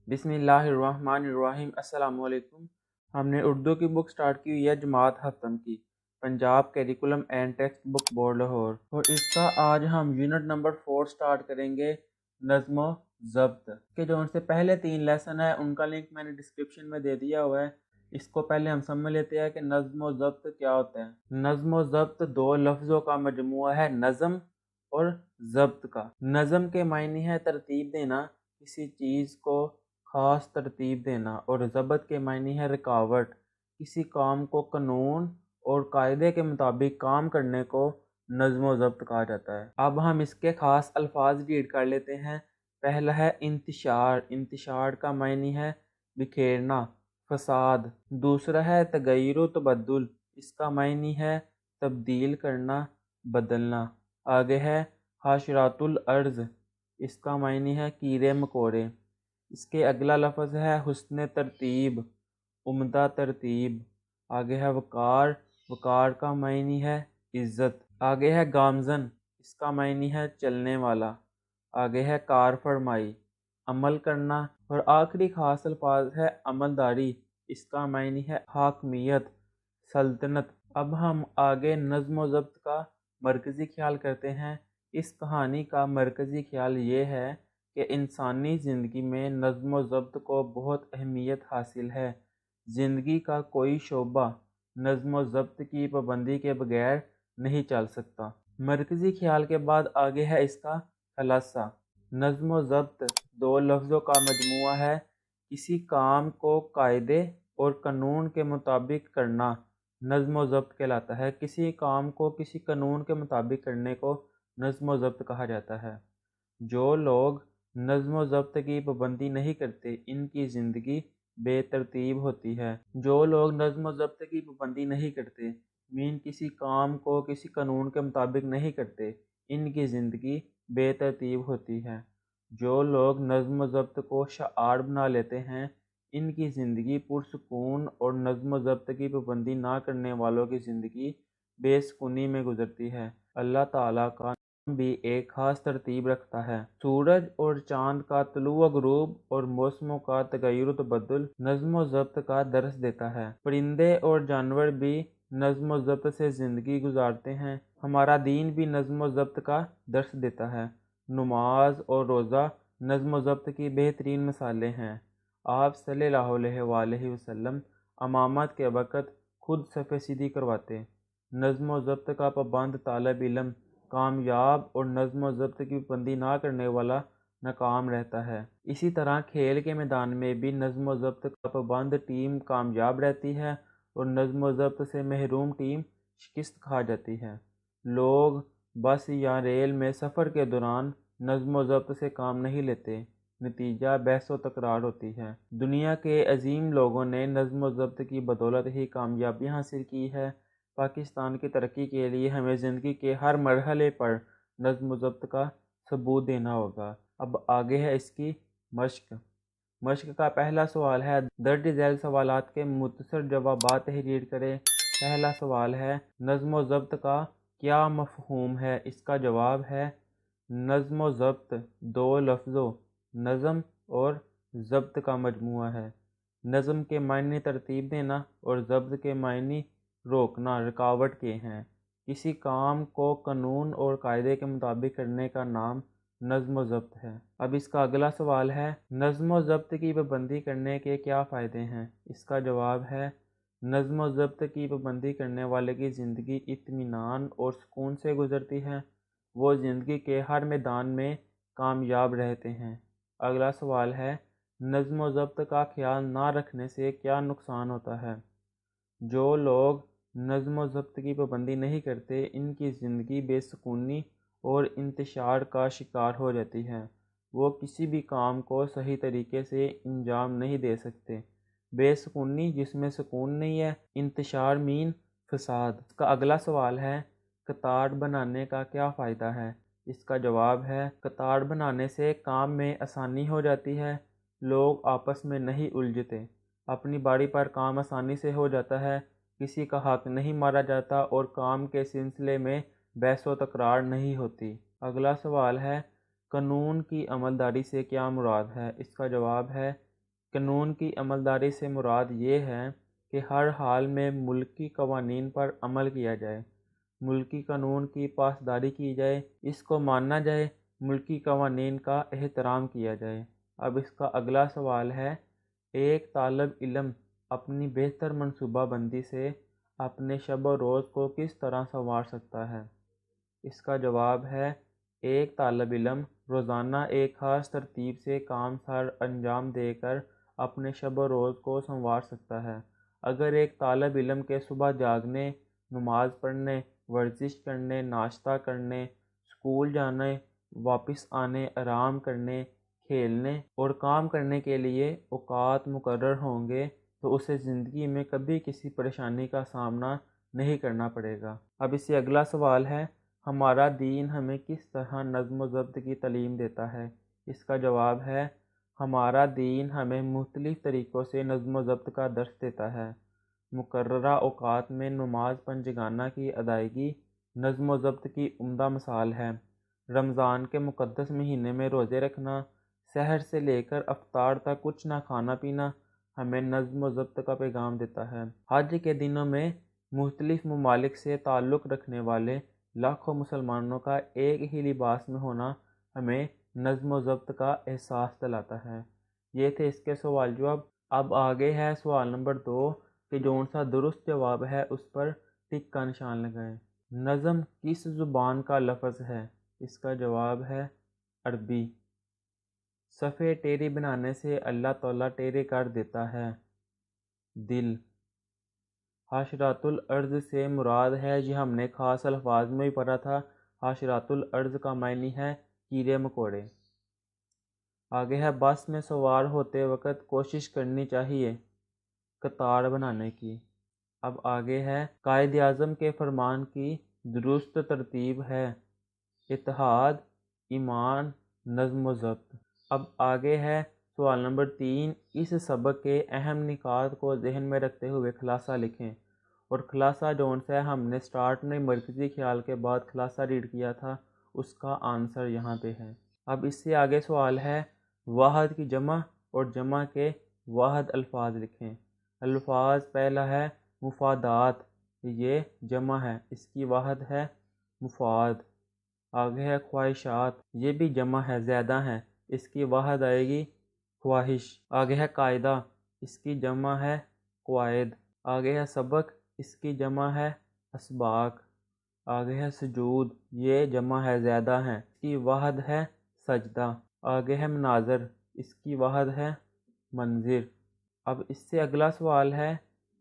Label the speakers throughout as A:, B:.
A: बिस्मिल्लाहिर्रहमानिर्रहीम। अस्सलाम वालेकुम। हमने उर्दू की बुक स्टार्ट की हुई है जमात हफ्तम की, Punjab curriculum and text book board Lahore, और इसका आज हम यूनिट नंबर 4 स्टार्ट करेंगे, नज़्म ज़ब्त के। जो उनसे पहले 3 लेसन है उनका लिंक मैंने डिस्क्रिप्शन में दे दिया हुआ है। इसको पहले हम समझ लेते हैं कि नज़्म व ज़ब्त क्या होता है। नज़्म व ज़ब्त दो लफ्ज़ों का मजमुआ है, नज़म और ज़ब्त का। नज़म के मायने है तरतीब देना, किसी चीज़ को ख़ास तरतीब देना, और ज़ब्त के मायने है रुकावट, किसी काम को कानून और कायदे के मुताबिक काम करने को नज़्म व ज़ब्त कहा जाता है। अब हम इसके ख़ास अल्फाज रीड कर लेते हैं। पहला है इंतिशार। इंतिशार का मायने है बिखेरना, फसाद। दूसरा है तगय्युर तबद्दुल, इसका मायने है तब्दील करना, बदलना। आगे है हाशरातुल अर्ज़, इसका मायने है कीड़े मकोड़े। इसके अगला लफ्ज़ है हुस्न तरतीब, उम्दा तरतीब। आगे है वक़ार। वक़ार का मायने है इज़्ज़त। आगे है गामज़न, इसका मायने है चलने वाला। आगे है कार फरमाई, अमल करना। और आखिरी खास अल्फाज है अमलदारी, इसका मायने है हाकमियत, सल्तनत। अब हम आगे नज़्म व ज़ब्त का मरकज़ी ख्याल करते हैं। इस कहानी का मरकज़ी ख्याल ये है कि इंसानी ज़िंदगी में नज़्म व ज़ब्त को बहुत अहमियत हासिल है। ज़िंदगी का कोई शोबा नज़्म व ज़ब्त की पाबंदी के बगैर नहीं चल सकता। मरकज़ी ख्याल के बाद आगे है इसका खलासा। नज़्म व ज़ब्त दो लफ्ज़ों का मजमुआ है, किसी काम को कायदे और कानून के मुताबिक करना नज़्म व ज़ब्त कहलाता है। किसी काम को किसी कानून के मुताबिक करने को नज़्म व ज़ब्त कहा जाता है। जो लोग नज़्म व ज़ब्त की पाबंदी नहीं करते, इनकी ज़िंदगी बेतरतीब होती है। जो लोग नज़्म व ज़ब्त की पाबंदी नहीं करते, मीन किसी काम को किसी कानून के मुताबिक नहीं करते, इनकी ज़िंदगी बेतरतीब होती है। जो लोग नज़्म व ज़ब्त को शआर बना लेते हैं, इनकी ज़िंदगी पुरसुकून, और नज़्म व ज़ब्त की पाबंदी ना करने वालों की ज़िंदगी बेसुकूनी में गुजरती है। अल्लाह ताला का भी एक खास तरतीब रखता है। सूरज और चांद का तुलू व गुरूब और मौसमों का तगय्युर तबद्दुल नज़्म व ज़ब्त का दर्स देता है। परिंदे और जानवर भी नज़्म व ज़ब्त से ज़िंदगी गुजारते हैं। हमारा दीन भी नज़्म व ज़ब्त का दर्स देता है। नमाज और रोज़ा नज़्म व ज़ब्त की बेहतरीन मिसालें हैं। आप सल्लल्लाहु अलैहि वसल्लम अमामत के वक़्त खुद सफ़े सीधी करवाते। नज़्म व ज़ब्त का पाबंद तालिब इल्म कामयाब, और नज़्म व ज़ब्त की पाबंदी ना करने वाला नाकाम रहता है। इसी तरह खेल के मैदान में भी नज़्म व ज़ब्त का पाबंद टीम कामयाब रहती है, और नज़्म व ज़ब्त से महरूम टीम शिकस्त खा जाती है। लोग बस या रेल में सफ़र के दौरान नज़्म व ज़ब्त से काम नहीं लेते, नतीजा बहस व तकरार होती है। दुनिया के अजीम लोगों ने नज़्म व ज़ब्त की बदौलत ही कामयाबी हासिल की है। पाकिस्तान की तरक्की के लिए हमें ज़िंदगी के हर मरहले पर नज़्म व ज़ब्त का सबूत देना होगा। अब आगे है इसकी मश्क। मश्क का पहला सवाल है, दर्ज झैल सवालात के मुख्तसर जवाबात तहरीर करें। पहला सवाल है, नज़्म व ज़ब्त का क्या मफ़हूम है? इसका जवाब है, नज़्म व ज़ब्त दो लफ्ज़ों नज़म और ज़ब्त का मजमुआ है। नज़म के मायने तरतीब देना, और ज़ब्त के मायने रोकना, रुकावट के हैं। किसी काम को कानून और कायदे के मुताबिक करने का नाम नज़्म व ज़ब्त है। अब इसका अगला सवाल है, नज़्म व ज़ब्त की पाबंदी करने के क्या फ़ायदे हैं? इसका जवाब है, नज़्म व ज़ब्त की पाबंदी करने वाले की ज़िंदगी इत्मीनान और सुकून से गुजरती है। वो ज़िंदगी के हर मैदान में कामयाब रहते हैं। अगला सवाल है, नज़्म व ज़ब्त का ख्याल ना रखने से क्या नुकसान होता है? जो लोग नज़्म व ज़ब्त की पाबंदी नहीं करते, इनकी ज़िंदगी बेसुकूनी और इंतशार का शिकार हो जाती है। वो किसी भी काम को सही तरीके से अंजाम नहीं दे सकते। बेसुकूनी जिसमें सुकून नहीं है, इंतशार मीन फसाद। इसका अगला सवाल है, कतार बनाने का क्या फ़ायदा है? इसका जवाब है, कतार बनाने से काम में आसानी हो जाती है। लोग आपस में नहीं उलझते, अपनी बारी पर काम आसानी से हो जाता है। किसी का हक नहीं मारा जाता, और काम के सिलसिले में बहस व तकरार नहीं होती। अगला सवाल है, कानून की अमलदारी से क्या मुराद है? इसका जवाब है, قانون کی عملداری سے مراد یہ ہے کہ ہر حال میں ملکی قوانین پر عمل کیا جائے، ملکی قانون کی پاسداری کی جائے، اس کو مانا جائے، ملکی قوانین کا احترام کیا جائے۔ اب اس کا اگلا سوال ہے، ایک طالب علم اپنی بہتر منصوبہ بندی سے اپنے شب و روز کو کس طرح سنوار سکتا ہے؟ اس کا جواب ہے، ایک طالب علم روزانہ ایک خاص ترتیب سے کام سر انجام دے کر اپنے شب و روز کو سنوار سکتا ہے۔ اگر ایک طالب علم کے صبح جاگنے، نماز پڑھنے، ورزش کرنے، ناشتہ کرنے، اسکول جانے، واپس آنے، آرام کرنے، کھیلنے اور کام کرنے کے لیے اوقات مقرر ہوں گے تو اسے زندگی میں کبھی کسی پریشانی کا سامنا نہیں کرنا پڑے گا۔ اب اس سے اگلا سوال ہے، ہمارا دین ہمیں کس طرح نظم و ضبط کی تعلیم دیتا ہے؟ اس کا جواب ہے، ہمارا دین ہمیں مختلف طریقوں سے نظم و ضبط کا درس دیتا ہے۔ مقررہ اوقات میں نماز پنجگانہ کی ادائیگی نظم و ضبط کی عمدہ مثال ہے۔ رمضان کے مقدس مہینے میں روزے رکھنا، سحر سے لے کر افطار تک کچھ نہ کھانا پینا ہمیں نظم و ضبط کا پیغام دیتا ہے۔ حج کے دنوں میں مختلف ممالک سے تعلق رکھنے والے لاکھوں مسلمانوں کا ایک ہی لباس میں ہونا ہمیں نظم و ضبط کا احساس دلاتا ہے۔ یہ تھے اس کے سوال جواب۔ اب آگے ہے سوال نمبر 2 کہ جون سا درست جواب ہے اس پر ٹک کا نشان لگائیں۔ نظم کس زبان کا لفظ ہے؟ اس کا جواب ہے عربی۔ صفحے ٹیڑھی بنانے سے اللہ تعالیٰ ٹیڑھے کر دیتا ہے۔ دل۔ حشرات الارض سے مراد ہے، یہ ہم نے خاص الفاظ میں بھی پڑھا تھا، حشرات الارض کا معنی ہے کیڑے مکوڑے۔ آگے ہے بس میں سوار ہوتے وقت کوشش کرنی چاہیے قطار بنانے کی۔ اب آگے ہے قائد اعظم کے فرمان کی درست ترتیب ہے اتحاد، ایمان، نظم و ضبط۔ اب آگے ہے سوال نمبر 3، اس سبق کے اہم نکات کو ذہن میں رکھتے ہوئے خلاصہ لکھیں۔ اور خلاصہ جون سے ہم نے سٹارٹ میں مرکزی خیال کے بعد خلاصہ ریڈ کیا تھا، اس کا آنسر یہاں پہ ہے۔ اب اس سے آگے سوال ہے، واحد کی جمع اور جمع کے واحد الفاظ لکھیں۔ الفاظ پہلا ہے مفادات، یہ جمع ہے، اس کی واحد ہے مفاد۔ آگے ہے خواہشات، یہ بھی جمع ہے، زیادہ ہیں، اس کی واحد آئے گی خواہش۔ آگے ہے قاعدہ، اس کی جمع ہے قواعد۔ آگے ہے سبق، اس کی جمع ہے اسباق۔ آگے ہے سجود، یہ جمع ہے، زیادہ ہیں، اس کی واحد ہے سجدہ۔ آگے ہے مناظر، اس کی واحد ہے منظر۔ اب اس سے اگلا سوال ہے،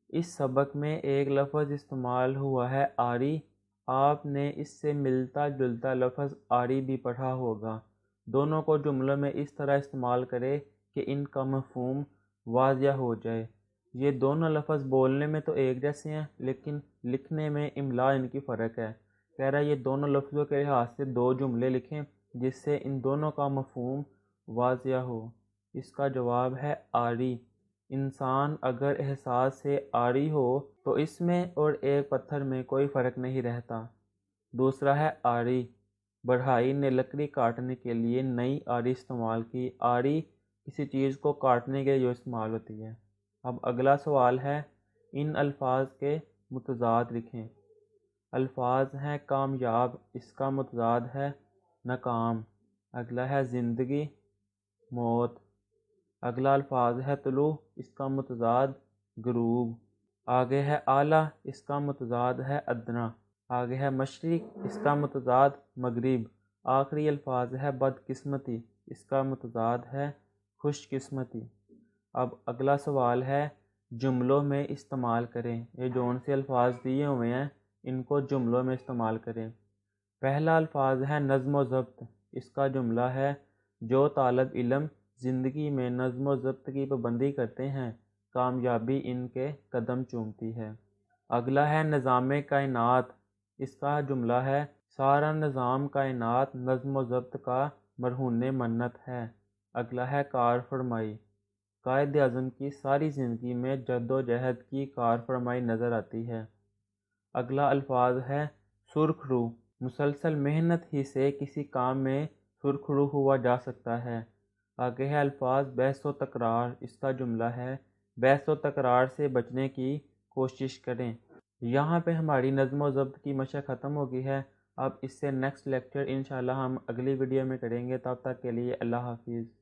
A: اس سبق میں ایک لفظ استعمال ہوا ہے آری، آپ نے اس سے ملتا جلتا لفظ آری بھی پڑھا ہوگا۔ دونوں کو جملوں میں اس طرح استعمال کرے کہ ان کا مفہوم واضح ہو جائے۔ یہ دونوں لفظ بولنے میں تو ایک جیسے ہیں لیکن لکھنے میں املا ان کی فرق ہے۔ کہہ رہا ہے یہ دونوں لفظوں کے لحاظ سے 2 جملے لکھیں جس سے ان دونوں کا مفہوم واضح ہو۔ اس کا جواب ہے آری۔ انسان اگر احساس سے آری ہو تو اس میں اور ایک پتھر میں کوئی فرق نہیں رہتا۔ دوسرا ہے آری، بڑھائی نے لکڑی کاٹنے کے لیے نئی آری استعمال کی۔ آری کسی چیز کو کاٹنے کے لیے جو استعمال ہوتی ہے۔ اب اگلا سوال ہے، ان الفاظ کے متضاد لکھیں۔ الفاظ ہیں کامیاب، اس کا متضاد ہے ناکام۔ اگلا ہے زندگی، موت۔ اگلا الفاظ ہے طلوع، اس کا متضاد غروب۔ آگے ہے اعلیٰ، اس کا متضاد ہے ادنیٰ۔ آگے ہے مشرق، اس کا متضاد مغرب۔ آخری الفاظ ہے بدقسمتی، اس کا متضاد ہے خوش قسمتی۔ اب اگلا سوال ہے، جملوں میں استعمال کریں۔ یہ جون سے الفاظ دیے ہوئے ہیں، ان کو جملوں میں استعمال کریں۔ پہلا الفاظ ہے نظم و ضبط، اس کا جملہ ہے، جو طالب علم زندگی میں نظم و ضبط کی پابندی کرتے ہیں کامیابی ان کے قدم چومتی ہے۔ اگلا ہے نظام کائنات، اس کا جملہ ہے، سارا نظام کائنات نظم و ضبط کا مرہون منت ہے۔ اگلا ہے کار فرمائی، قائد اعظم کی ساری زندگی میں جد و جہد کی کار فرمائی نظر آتی ہے۔ اگلا الفاظ ہے سرخ رو، مسلسل محنت ہی سے کسی کام میں سرخ رو ہوا جا سکتا ہے۔ آگے ہے الفاظ بحث و تکرار، اس کا جملہ ہے بحث و تکرار سے بچنے کی کوشش کریں۔ یہاں پہ ہماری نظم و ضبط کی مشق ختم ہو گئی ہے۔ اب اس سے نیکسٹ لیکچر انشاءاللہ ہم اگلی ویڈیو میں کریں گے، تب تک کے لیے اللہ حافظ۔